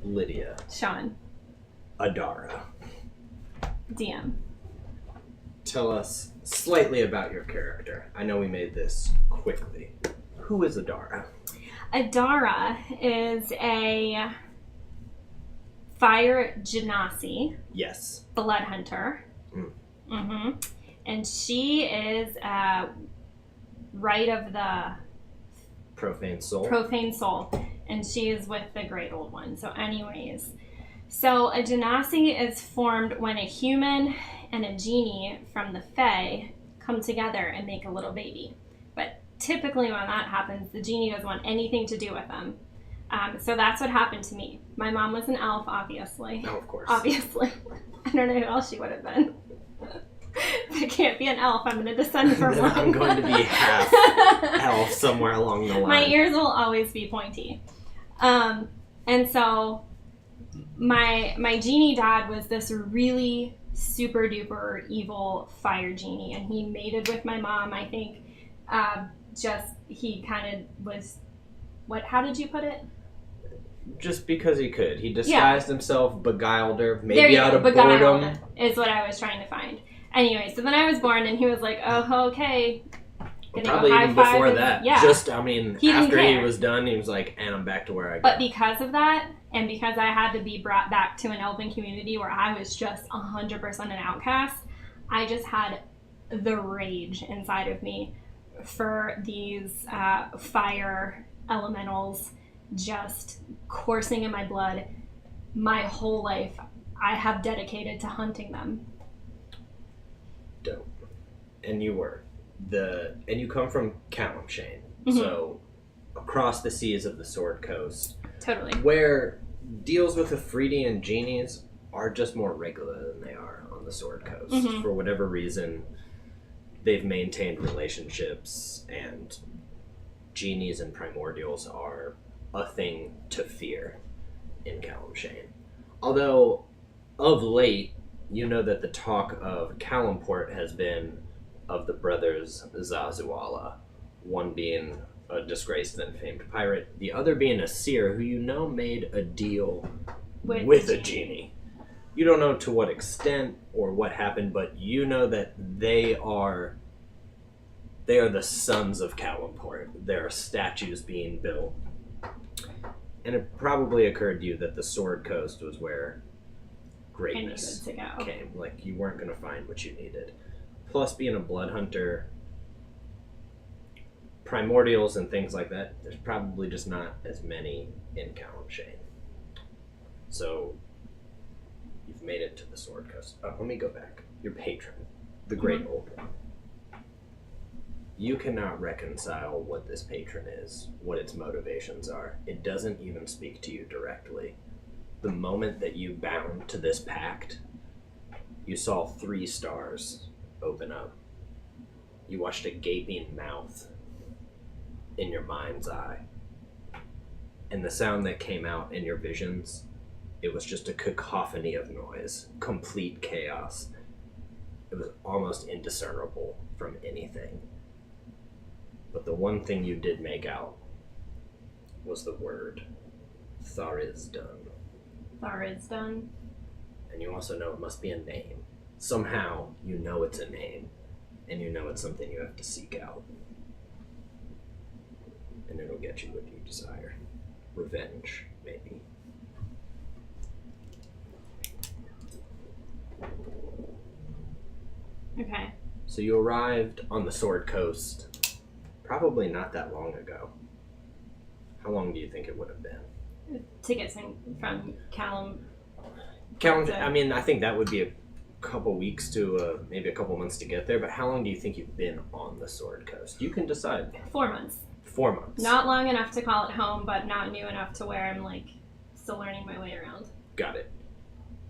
Lydia. Sean. Adara. DM. Tell us slightly about your character. I know we made this quickly. Who is Adara? Adara is a fire genasi. Yes. Blood hunter. Mm-hmm. And she is right of the Profane soul. Profane soul. And she is with the Great Old One. So anyways. So a genasi is formed when a human and a genie from the Fae come together and make a little baby. But typically when that happens, the genie doesn't want anything to do with them. So that's what happened to me. My mom was an elf, obviously. Oh, of course. Obviously. I don't know who else she would have been. If I can't be an elf, I'm going to descend from one. I'm going to be half elf somewhere along the line. My ears will always be pointy. And so my genie dad was this really super duper evil fire genie, and he mated with my mom. I think he kind of was, how did you put it? Just because he could. He disguised himself, beguiled her, maybe out of beguiled boredom. Is what I was trying to find. Anyway, so then I was born, and he was like, oh, okay. Probably even before that. Yeah. Just, I mean, after he care. was done, he was like, and I'm back to where I go. But because of that, and because I had to be brought back to an elven community where I was just 100% an outcast, I just had the rage inside of me for these fire elementals just coursing in my blood. My whole life I have dedicated to hunting them. Dope. And you were. And you come from Calamshane, so across the seas of the Sword Coast. Totally. Where deals with Afridian genies are just more regular than they are on the Sword Coast. For whatever reason, they've maintained relationships, and genies and primordials are a thing to fear in Calamshane. Although, of late, you know that the talk of Calamport has been of the brothers Zazuala, one being a disgraced and famed pirate, the other being a seer who you know made a deal with a genie. You don't know to what extent or what happened, but you know that they are the sons of Calamport. There are statues being built. And it probably occurred to you that the Sword Coast was where greatness came. Like, you weren't going to find what you needed. Plus, being a blood hunter, primordials and things like that, there's probably just not as many in Calamshane. So, you've made it to the Sword Coast. Oh, let me go back. Your patron, the Great Old One. You cannot reconcile what this patron is, what its motivations are. It doesn't even speak to you directly. The moment that you bound to this pact, you saw 3 stars open up. You watched a gaping mouth in your mind's eye. And the sound that came out in your visions, it was just a cacophony of noise, complete chaos. It was almost indiscernible from anything. But the one thing you did make out was the word Tharizdan. Tharizdan? And you also know it must be a name. Somehow you know it's a name, and you know it's something you have to seek out. And it'll get you what you desire. Revenge, maybe. Okay. So you arrived on the Sword Coast probably not that long ago. How long do you think it would have been? To get from Callum. I mean, I think that would be a couple weeks to maybe a couple months to get there, but how long do you think you've been on the Sword Coast? You can decide. 4 months. 4 months. Not long enough to call it home, but not new enough to where I'm, like, still learning my way around. Got it.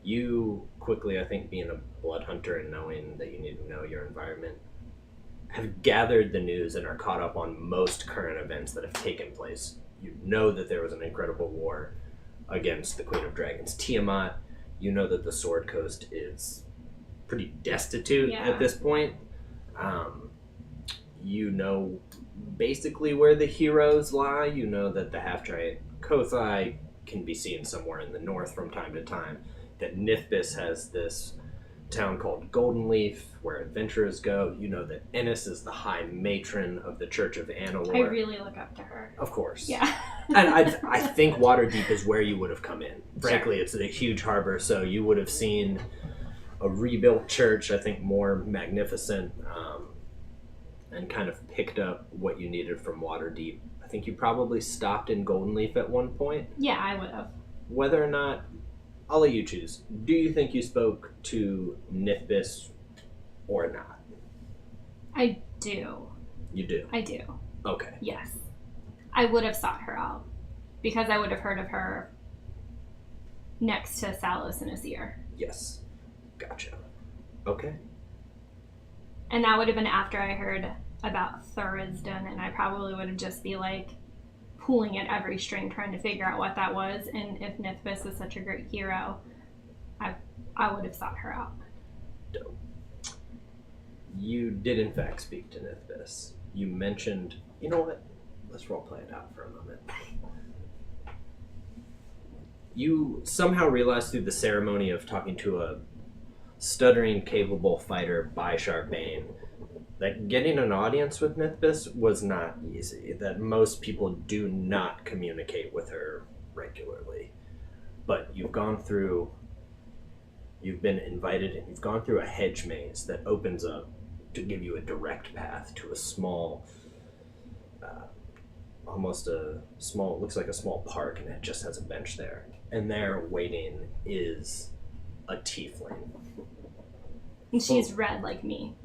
You quickly, I think, being a blood hunter and knowing that you need to know your environment, have gathered the news and are caught up on most current events that have taken place. You know that there was an incredible war against the Queen of Dragons, Tiamat. You know that the Sword Coast is pretty destitute at this point. You know basically where the heroes lie. You know that the half-giant Kothai can be seen somewhere in the north from time to time. That Nithbis has this town called Golden Leaf where adventurers go. You know that Ennis is the high matron of the Church of Annalore. I really look up to her. Of course. Yeah. And I think Waterdeep is where you would have come in. Frankly, sure. It's a huge harbor, so you would have seen a rebuilt church, I think more magnificent, and kind of picked up what you needed from Waterdeep. I think you probably stopped in Golden Leaf at one point. Yeah, I would have. Whether or not, I'll let you choose. Do you think you spoke to Nithbis or not? I do. You do? I do. Okay. Yes. I would have sought her out because I would have heard of her next to Salos and Azir. Yes. Gotcha. Okay. And that would have been after I heard about Thurisdon, and I probably would have just be like pulling at every string trying to figure out what that was. And if Nithbis is such a great hero, I would have sought her out. Dope. You did in fact speak to Nithbis. You mentioned, you know what? Let's roleplay it out for a moment. You somehow realized through the ceremony of talking to a stuttering, capable fighter by Charbane that getting an audience with Nithbis was not easy, that most people do not communicate with her regularly. But you've been invited, and you've gone through a hedge maze that opens up to give you a direct path to a small, looks like a small park, and it just has a bench there. And there waiting is a tiefling. And she's red like me.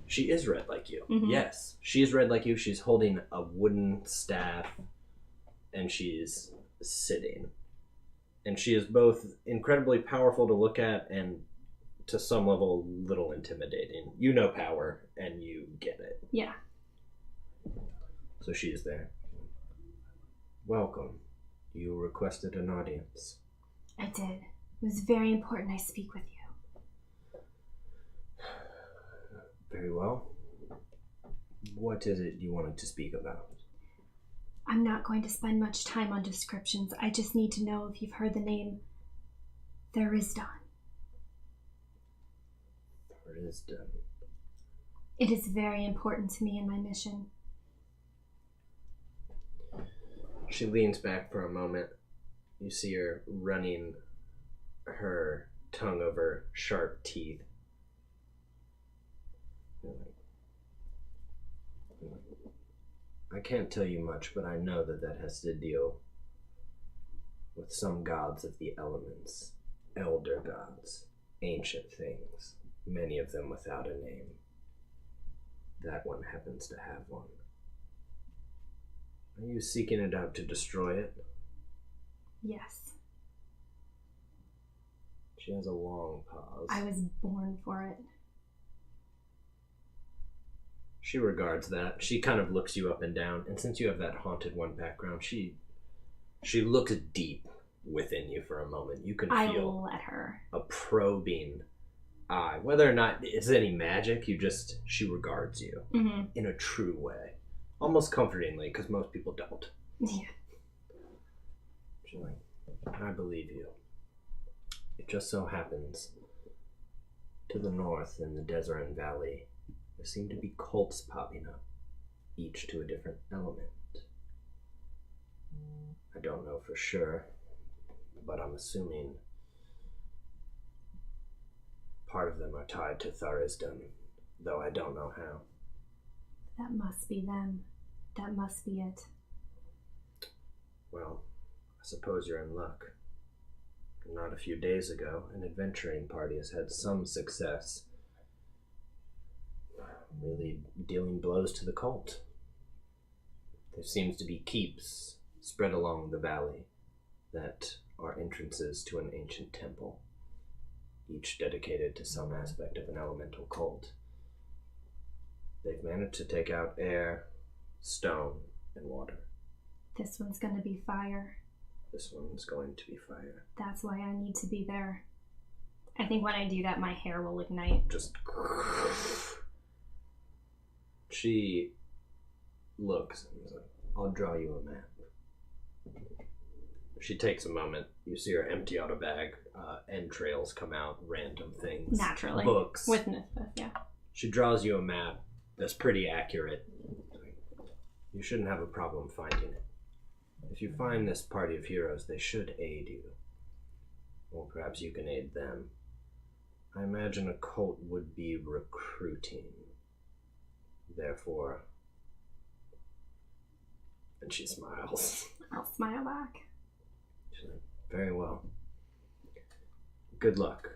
She is red like you. Mm-hmm. Yes. She is red like you. She's holding a wooden staff and she's sitting. And she is both incredibly powerful to look at and to some level a little intimidating. You know power and you get it. Yeah. So she is there. Welcome. You requested an audience. I did. It was very important I speak with you. Very well. What is it you wanted to speak about? I'm not going to spend much time on descriptions. I just need to know if you've heard the name Thurisdon. Thurisdon. It is very important to me in my mission. She leans back for a moment. You see her running her tongue over sharp teeth. I can't tell you much, but I know that has to deal with some gods of the elements, elder gods, ancient things, many of them without a name. That one happens to have one. Are you seeking it out to destroy it? Yes. She has a long pause. I was born for it. She regards that. She kind of looks you up and down, and since you have that Haunted One background, she looks deep within you for a moment. You can feel let her. A probing eye. Whether or not it's any magic, she regards you in a true way. Almost comfortingly, because most people don't. Yeah. She's like, I believe you. It just so happens, to the north in the Desert Valley, there seem to be cults popping up, each to a different element. I don't know for sure, but I'm assuming part of them are tied to Thurisdon, though I don't know how. That must be them. That must be it. Well, I suppose you're in luck. Not a few days ago, an adventuring party has had some success, really dealing blows to the cult. There seems to be keeps spread along the valley that are entrances to an ancient temple, each dedicated to some aspect of an elemental cult. They've managed to take out air, stone, and water. This one's gonna be fire. This one's going to be fire. That's why I need to be there. I think when I do that, my hair will ignite. She looks and he's like, I'll draw you a map. She takes a moment. You see her empty out a bag. Entrails come out, random things. Naturally. Books. With Nithbeth, yeah. She draws you a map that's pretty accurate. You shouldn't have a problem finding it. If you find this party of heroes, they should aid you. Or perhaps you can aid them. I imagine a cult would be recruiting. Therefore... And she smiles. I'll smile back. She's like, very well. Good luck.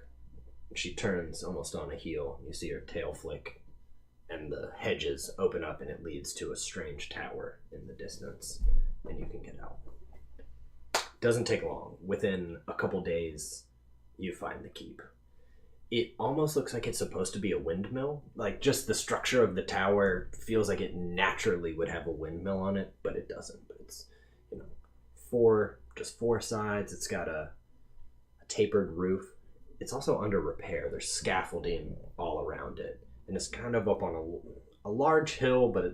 She turns almost on a heel. You see her tail flick, and the hedges open up, and it leads to a strange tower in the distance, and you can get out. Doesn't take long. Within a couple days, you find the keep. It almost looks like it's supposed to be a windmill. Like, just the structure of the tower feels like it naturally would have a windmill on it, but it doesn't. But it's, four sides. It's got a tapered roof. It's also under repair. There's scaffolding all around it. And it's kind of up on a large hill, but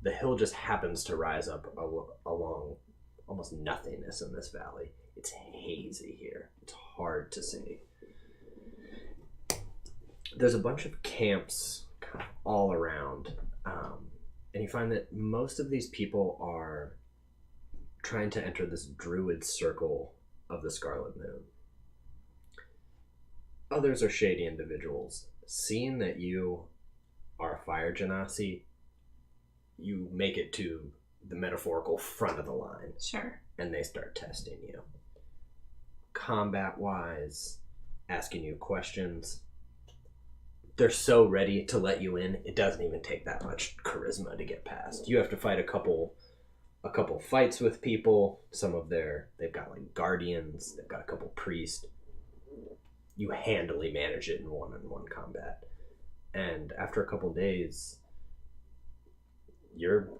the hill just happens to rise up along almost nothingness in this valley. It's hazy here. It's hard to see. There's a bunch of camps kind of all around. And you find that most of these people are trying to enter this druid circle of the Scarlet Moon. Others are shady individuals. Seeing that you are a fire genasi, you make it to the metaphorical front of the line. Sure. And they start testing you. Combat-wise, asking you questions. They're so ready to let you in, it doesn't even take that much charisma to get past. You have to fight a couple fights with people. They've got like guardians, they've got a couple priests. You handily manage it in one-on-one combat. And after a couple days, you're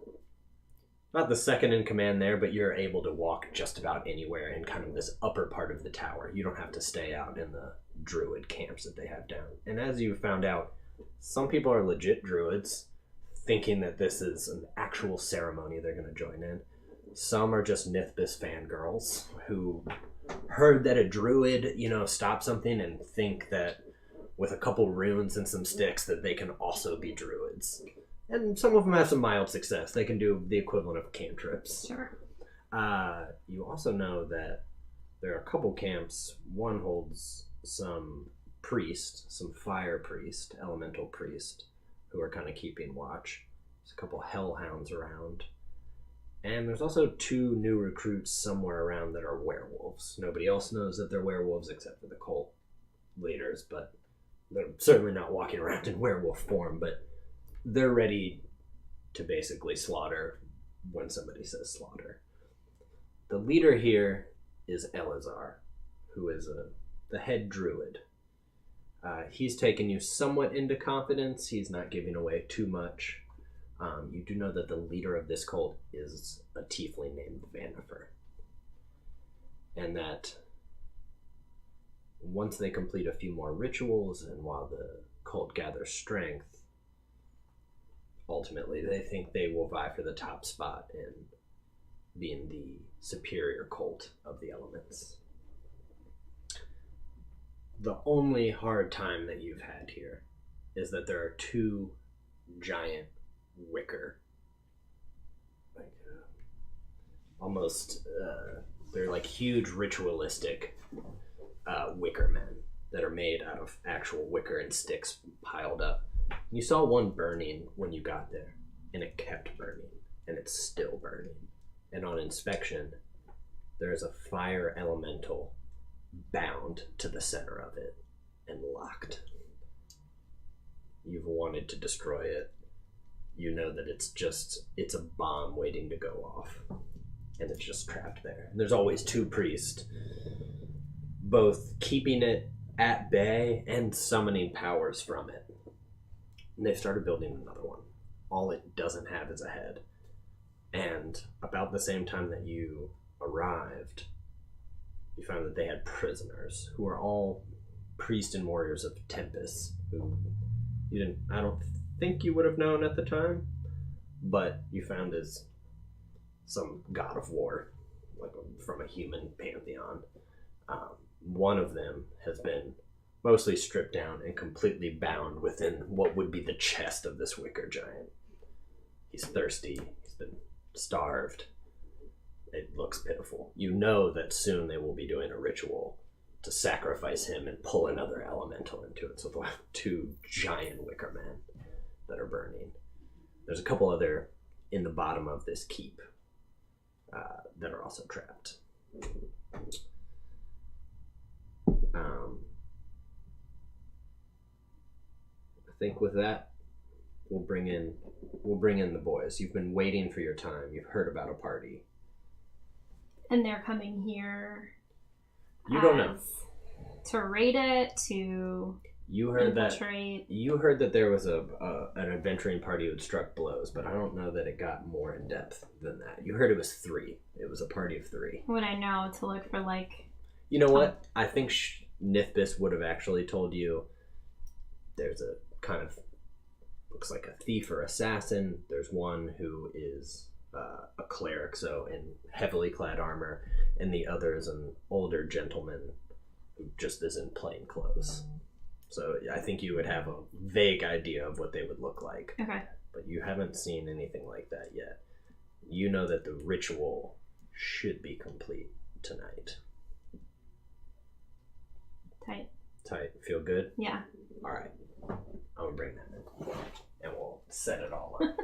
not the second in command there, but you're able to walk just about anywhere in kind of this upper part of the tower. You don't have to stay out in the druid camps that they have down. And as you found out, some people are legit druids, thinking that this is an actual ceremony they're going to join in. Some are just Nithbis fangirls who heard that a druid, stopped something and think that with a couple runes and some sticks that they can also be druids. And some of them have some mild success. They can do the equivalent of cantrips. Sure. You also know that there are a couple camps. One holds some fire priest, elemental priest, who are kind of keeping watch. There's a couple hellhounds around. And there's also 2 new recruits somewhere around that are werewolves. Nobody else knows that they're werewolves except for the cult leaders, but they're certainly not walking around in werewolf form, but they're ready to basically slaughter when somebody says slaughter. The leader here is Elazar, who is the head druid. He's taken you somewhat into confidence. He's not giving away too much. You do know that the leader of this cult is a tiefling named Vanifer. And that once they complete a few more rituals and while the cult gathers strength, ultimately they think they will vie for the top spot in being the superior cult of the elements. The only hard time that you've had here is that there are 2 giant wicker, they're like huge ritualistic wicker men that are made out of actual wicker and sticks piled up. You saw one burning when you got there, and it kept burning, and it's still burning. And on inspection, there's a fire elemental bound to the center of it and locked. You've wanted to destroy it. You know that it's a bomb waiting to go off, and it's just trapped there. And there's always 2 priests, both keeping it at bay and summoning powers from it. And they've started building another one. All it doesn't have is a head. And about the same time that you arrived, you found that they had prisoners who are all priests and warriors of Tempest, who I don't think you would have known at the time, but you found is some god of war, like from a human pantheon. One of them has been mostly stripped down and completely bound within what would be the chest of this wicker giant. He's thirsty. He's been starved. It looks pitiful. You know that soon they will be doing a ritual to sacrifice him and pull another elemental into it. So they'll have 2 giant wicker men that are burning. There's a couple other in the bottom of this keep that are also trapped. I think with that, we'll bring in the boys. You've been waiting for your time. You've heard about a party. And they're coming here. You don't know. To raid it, to you heard infiltrate. You heard that there was an adventuring party who had struck blows, but I don't know that it got more in depth than that. You heard it was 3. It was a party of 3. Would I know to look for like? You know what? I think Nithbis would have actually told you. There's a kind of looks like a thief or assassin. There's one who is a cleric, so in heavily clad armor, and the other is an older gentleman who just is in plain clothes. So I think you would have a vague idea of what they would look like. Okay. But you haven't seen anything like that yet. You know that the ritual should be complete tonight. Tight. Feel good? Yeah. All right. I'm going to bring that in. And we'll set it all up.